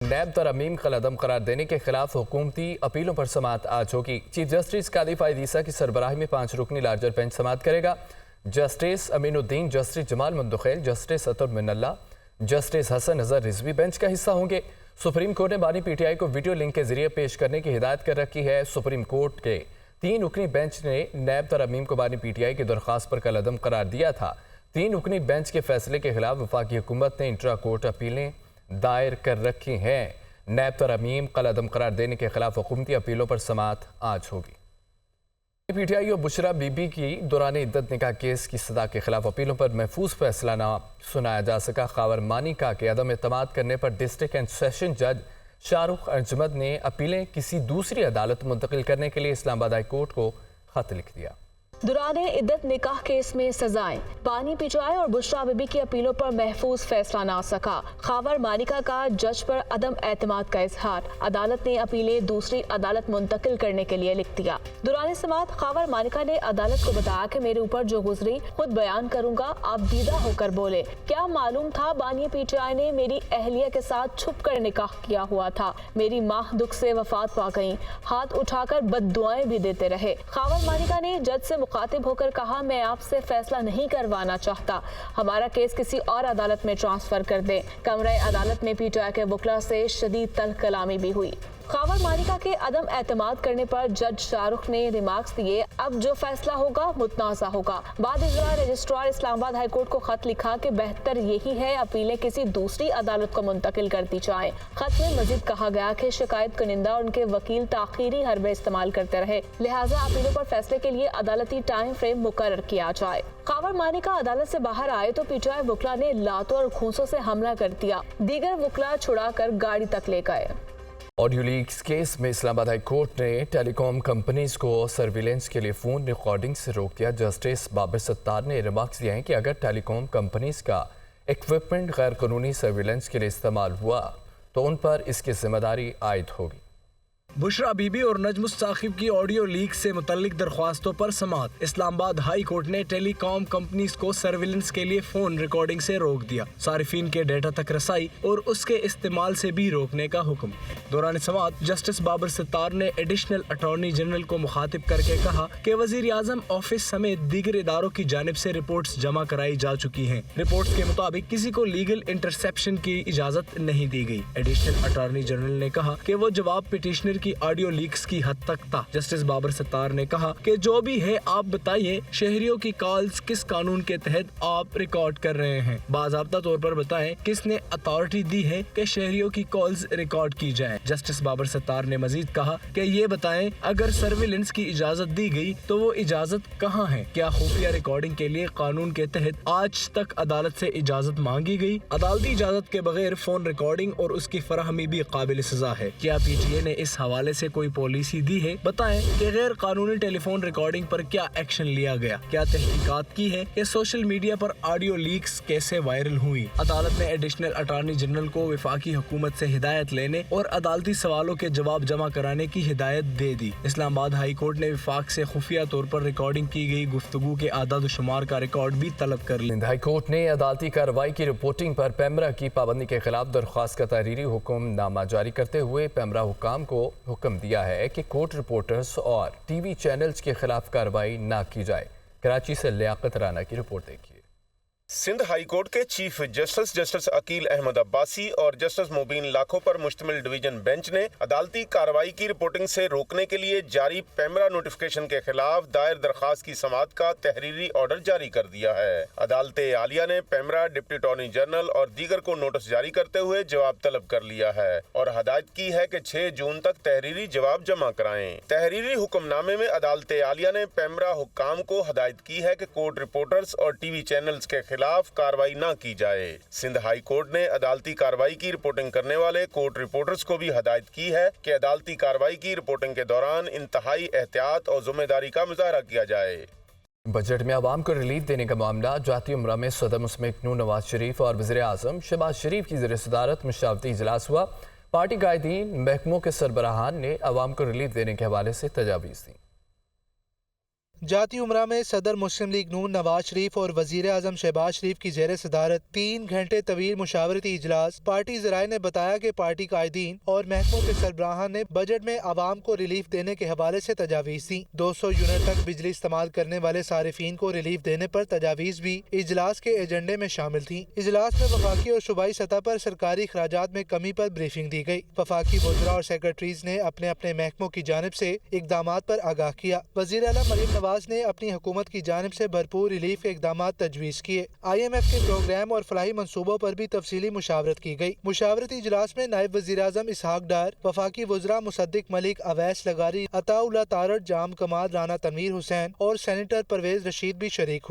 नैब तरमीम कल अदम करार देने के खिलाफ हुकूमती अपीलों पर समाअत आज होगी। चीफ जस्टिस कादी फायदीसा की सरबराही में 5 रुकनी लार्जर बेंच समाअत करेगा। Justice Aminuddin, justice Jamal Mandokhail, justice Athar Minallah, justice Hasan Azhar Rizvi bench का हिस्सा होंगे। सुप्रीम कोर्ट ने बानी पीटीआई को वीडियो लिंक के जरिए पेश करने की हिदायत कर रखी है। सुप्रीम कोर्ट के 3 रुकनी बेंच ने नैब तरमीम को बानी पीटीआई की दरख्वास्त पर कल अदम करार दिया था। 3 रुकनी बेंच के फैसले के खिलाफ वफाकी हुकूमत ने इंट्रा कोर्ट अपीलें दायर कर रखी हैं। नैब तरमीम कल अदम करार देने के खिलाफ हुकूमती अपीलों पर समाअत आज होगी। पीटीआई और बुशरा बीबी की दौरान इद्दत निकाह केस की सजा के खिलाफ अपीलों पर महफूज फैसला न सुनाया जा सका। खावर मानिका के अदम एतमाद करने पर डिस्ट्रिक्ट एंड सेशन जज शाहरुख अजमत ने अपीलें किसी दूसरी अदालत मुंतकिल करने के लिए इस्लामाबाद हाई कोर्ट को खत लिख दिया। दुराने इद्दत निकाह केस में सजाएं, बानी पीटीआई और बुशरा बीबी की अपीलों पर महफूज फैसला ना सका। खावर मानिका का जज पर अदम एतमाद का इजहार, अदालत ने अपीलें दूसरी अदालत मुंतकिल करने के लिए लिख दिया। दुराने समाअत खावर मानिका ने अदालत को बताया कि मेरे ऊपर जो गुजरी खुद बयान करूंगा, आप दीदा होकर बोले। क्या मालूम था बानी पीटीआई ने मेरी अहलिया के साथ छुप कर निकाह किया हुआ था। मेरी माह दुख से वफात पा गई, हाथ उठाकर बद्दुआएं भी देते रहे। खावर मानिका ने जज से मुखातिब होकर कहा, मैं आपसे फैसला नहीं करवाना चाहता, हमारा केस किसी और अदालत में ट्रांसफर कर दें। कमरे अदालत में पीटीआई के वकला से शदीद तल्ख कलामी भी हुई। खावर मानिका के अदम एतमाद करने पर जज शाहरुख ने रिमार्क्स दिए, अब जो फैसला होगा मुतनाज़ा होगा। बाद इजरा रजिस्ट्रार इस्लामाबाद हाई कोर्ट को खत लिखा कि बेहतर यही है अपीलें किसी दूसरी अदालत को मुंतकिल कर दी जाएं। खत में मजीद कहा गया कि शिकायत कुनिंदा और उनके वकील ताखीरी हरबे इस्तेमाल करते रहे, लिहाजा अपीलों पर फैसले के लिए अदालती टाइम फ्रेम मुकर्रर किया जाए। खावर मानिका अदालत से बाहर आए तो पीटीआई वकला ने लातों और घूंसों से हमला कर दिया। दीगर वकला छुड़ाकर गाड़ी तक ले गए। ऑडियो लीक्स केस में इस्लामाबाद हाई कोर्ट ने टेलीकॉम कंपनीज को सर्विलेंस के लिए फ़ोन रिकॉर्डिंग से रोक दिया। जस्टिस बाबर सत्तार ने रिमार्क्स दिए हैं कि अगर टेलीकॉम कंपनीज का इक्विपमेंट गैर कानूनी सर्विलेंस के लिए इस्तेमाल हुआ तो उन पर इसकी जिम्मेदारी आयद होगी। बुशरा बीबी और नजमुस साकिब की ऑडियो लीक से मुतल्लिक दरख्वास्तों पर समाअत। इस्लामाबाद हाई कोर्ट ने टेलीकॉम कंपनीज को सर्विलेंस के लिए फोन रिकॉर्डिंग से रोक दिया। सारिफीन के डेटा तक रसाई और उसके इस्तेमाल से भी रोकने का हुक्म। दौरान समाअत जस्टिस बाबर सत्तार ने एडिशनल अटॉर्नी जनरल को मुखातिब करके कहा कि वजीर आजम ऑफिस समेत दीगर इदारों की जानिब से रिपोर्ट्स जमा कराई जा चुकी हैं। रिपोर्ट्स के मुताबिक किसी को लीगल इंटरसेप्शन की इजाजत नहीं दी गई। एडिशनल अटॉर्नी जनरल ने कहा कि वो जवाब पिटिशनर की ऑडियो लीक्स की हद तक था। जस्टिस बाबर सत्तार ने कहा कि जो भी है आप बताइए, शहरियों की कॉल्स किस कानून के तहत आप रिकॉर्ड कर रहे हैं। बाज़ाब्ता तौर पर बताएं किसने अथॉरिटी दी है कि शहरियों की कॉल्स रिकॉर्ड की जाए। जस्टिस बाबर सत्तार ने मजीद कहा कि ये बताएं अगर सर्विलेंस की इजाजत दी गई तो वो इजाजत कहाँ है। क्या खुफिया रिकॉर्डिंग के लिए कानून के तहत आज तक अदालत से इजाजत मांगी गई। अदालती इजाजत के बगैर फोन रिकॉर्डिंग और उसकी फराहमी भी काबिल सजा है। क्या पीटीए ने इस हवाले से कोई पॉलिसी दी है। बताएं कि गैर कानूनी टेलीफोन रिकॉर्डिंग पर क्या एक्शन लिया गया। क्या तहकीकात की है कि सोशल मीडिया पर ऑडियो लीक्स कैसे वायरल हुई। अदालत ने एडिशनल अटॉर्नी जनरल को वफाकी हुकूमत से हिदायत लेने और अदालती सवालों के जवाब जमा कराने की हिदायत दे दी। इस्लामाबाद हाई कोर्ट ने वफाक से खुफिया तौर पर रिकॉर्डिंग की गई गुफ्तगू के आदाद शुमार का रिकॉर्ड भी तलब कर लिया। हाई कोर्ट ने अदालती कार्रवाई की रिपोर्टिंग पर पैमरा की पाबंदी के खिलाफ दरख्वास्त का तहरीरी हुक्मनामा जारी करते हुए पैमरा हुकाम को हुक्म दिया है कि कोर्ट रिपोर्टर्स और टीवी चैनल्स के खिलाफ कार्रवाई ना की जाए। कराची से लियाकत राना की रिपोर्ट देखिए। सिंध हाई कोर्ट के चीफ जस्टिस अकील अहमद अब्बासी और जस्टिस मुबीन लाखों पर मुश्तमिल डिवीजन बेंच ने अदालती कार्रवाई की रिपोर्टिंग से रोकने के लिए जारी पैमरा नोटिफिकेशन के खिलाफ दायर दरखास्त की समाअत का तहरीरी ऑर्डर जारी कर दिया है। अदालत आलिया ने पैमरा, डिप्टी अटॉर्नी जनरल और दीगर को नोटिस जारी करते हुए जवाब तलब कर लिया है और हदायत की है कि 6 जून तक तहरीरी जवाब जमा कराएं। तहरीरी हुक्मनामे में अदालत आलिया ने पैमरा हुक्काम को हदायत की है कि कोर्ट रिपोर्टर्स और टीवी चैनल्स के खिलाफ कार्रवाई न की जाए। सिंध हाई कोर्ट ने अदालती कार्रवाई की रिपोर्टिंग करने वाले कोर्ट रिपोर्टर्स को भी हदायत की है कि अदालती कार्रवाई की रिपोर्टिंग के दौरान इंतहाई एहतियात और जिम्मेदारी का मुजाहरा किया जाए। बजट में आवाम को रिलीफ देने का मामला जाती उम्रा में सदर मुस्लिम नून नवाज शरीफ और वज़ीर आज़म शहबाज शरीफ की ज़ेर सदारत मुशावरती इजलास हुआ। पार्टी कायदीन महकमों के सरबराहान ने आवाम को रिलीफ देने के हवाले से तजावीज़ दी। जाती उमरा में सदर मुस्लिम लीग नून नवाज शरीफ और वजीर आजम शहबाज शरीफ की जेर सदारत 3 घंटे तवील मुशावरती इजलास। पार्टी ज़राए ने बताया कि पार्टी कायदीन और महकमों के सरबराहान ने बजट में आवाम को रिलीफ देने के हवाले से तजावीज़ दी। 200 यूनिट तक बिजली इस्तेमाल करने वाले सारिफीन को रिलीफ देने पर तजावीज़ भी इजलास के एजेंडे में शामिल थी। इजलास में वफाकी और सूबाई सतह पर सरकारी खराजात में कमी पर ब्रीफिंग दी गई। वफाकी वज़रा और सेक्रेटरीज ने अपने अपने महकमों की जानिब से इकदामात पर आगाह किया। वज़ीर आला मरीम नवाज ने अपनी हुकूमत की जानिब से भरपूर रिलीफ के इकदामात तजवीज़ किए। IMF के प्रोग्राम और फलाही मंसूबों पर भी तफसीली मुशावरत की गई। मुशावरती इजलास में नायब वज़ीर आज़म इसहाक डार, वफाकी वज़रा मुसद्दिक मलिक, अवैस लगारी, अताउल्लाह तारड़, जाम कमाल, राना तनवीर हुसैन और सेनेटर परवेज रशीद भी शरीक हुए।